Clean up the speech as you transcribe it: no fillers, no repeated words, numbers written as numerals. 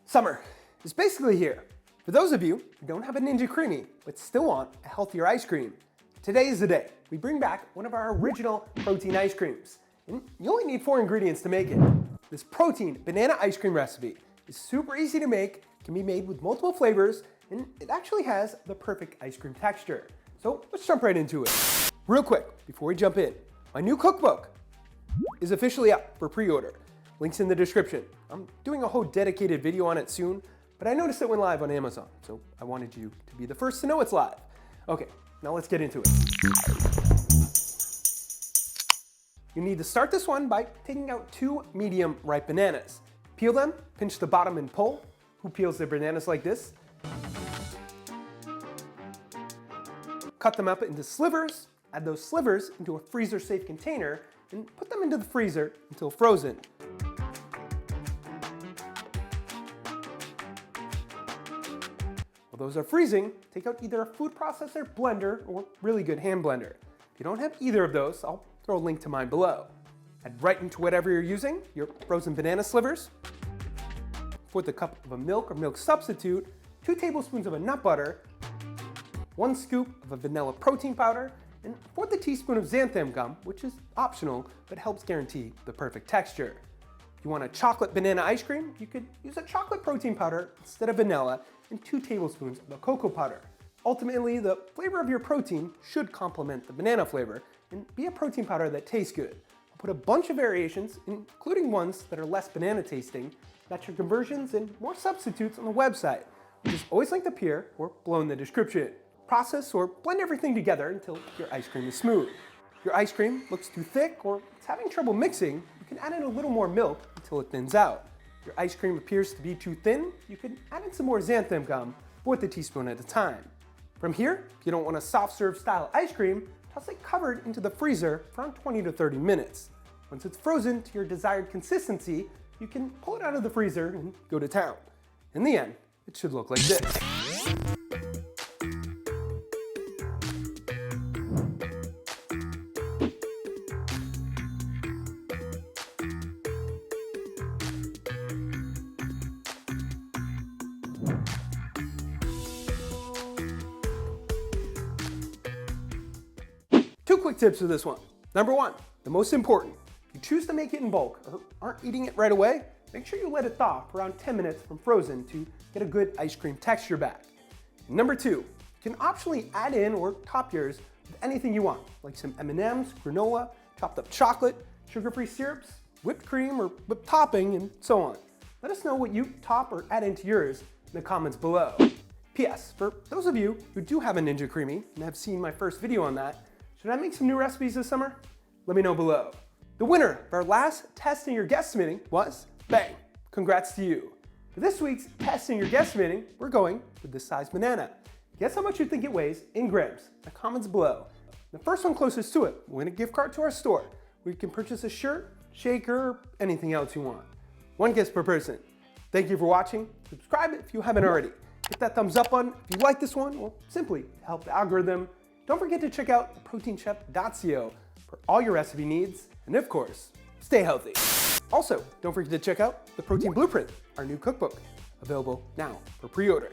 Summer is basically here. For those of you who don't have a Ninja Creami but still want a healthier ice cream, today is the day. We bring back one of our original protein ice creams. And you only need 4 ingredients to make it. This protein banana ice cream recipe is super easy to make, can be made with multiple flavors, and it actually has the perfect ice cream texture. So let's jump right into it. Real quick, before we jump in, my new cookbook is officially up for pre-order. Links in the description. I'm doing a whole dedicated video on it soon, but I noticed it went live on Amazon, so I wanted you to be the first to know it's live. Okay, now let's get into it. You need to start this one by taking out 2 medium ripe bananas. Peel them, pinch the bottom and pull. Who peels their bananas like this? Cut them up into slivers, add those slivers into a freezer-safe container, and put them into the freezer until frozen. While those are freezing, take out either a food processor, blender, or really good hand blender. If you don't have either of those, I'll throw a link to mine below. Add right into whatever you're using, your frozen banana slivers, 1/4 cup of a milk or milk substitute, 2 tablespoons of a nut butter, 1 scoop of a vanilla protein powder, and 1/4 teaspoon of xanthan gum, which is optional, but helps guarantee the perfect texture. If you want a chocolate banana ice cream, you could use a chocolate protein powder instead of vanilla, and 2 tablespoons of a cocoa powder. Ultimately, the flavor of your protein should complement the banana flavor and be a protein powder that tastes good. I'll put a bunch of variations, including ones that are less banana tasting, natural conversions, and more substitutes on the website, which is always linked up here or below in the description. Process or blend everything together until your ice cream is smooth. If your ice cream looks too thick or it's having trouble mixing, you can add in a little more milk until it thins out. If your ice cream appears to be too thin, you can add in some more xanthan gum, 1/4 teaspoon at a time. From here, if you don't want a soft serve style ice cream, toss it covered into the freezer for around 20 to 30 minutes. Once it's frozen to your desired consistency, you can pull it out of the freezer and go to town. In the end, it should look like this. Two quick tips for this one. Number 1, the most important. If you choose to make it in bulk or aren't eating it right away, make sure you let it thaw for around 10 minutes from frozen to get a good ice cream texture back. Number 2, you can optionally add in or top yours with anything you want, like some M&Ms, granola, chopped up chocolate, sugar-free syrups, whipped cream or whipped topping, and so on. Let us know what you top or add into yours in the comments below. P.S. For those of you who do have a Ninja Creami and have seen my first video on that, should I make some new recipes this summer? Let me know below. The winner of our last Testing Your Guesstimating was, bang, congrats to you. For this week's Testing Your Guesstimating, we're going with this size banana. Guess how much you think it weighs in grams in the comments below. The first one closest to it will win a gift card to our store, where you can purchase a shirt, shaker, or anything else you want. 1 guess per person. Thank you for watching. Subscribe if you haven't already. Hit that thumbs up button if you like this one, or simply to help the algorithm. Don't forget to check out proteinchef.co for all your recipe needs, and of course, stay healthy. Also, don't forget to check out the Protein Blueprint, our new cookbook, available now for pre-order.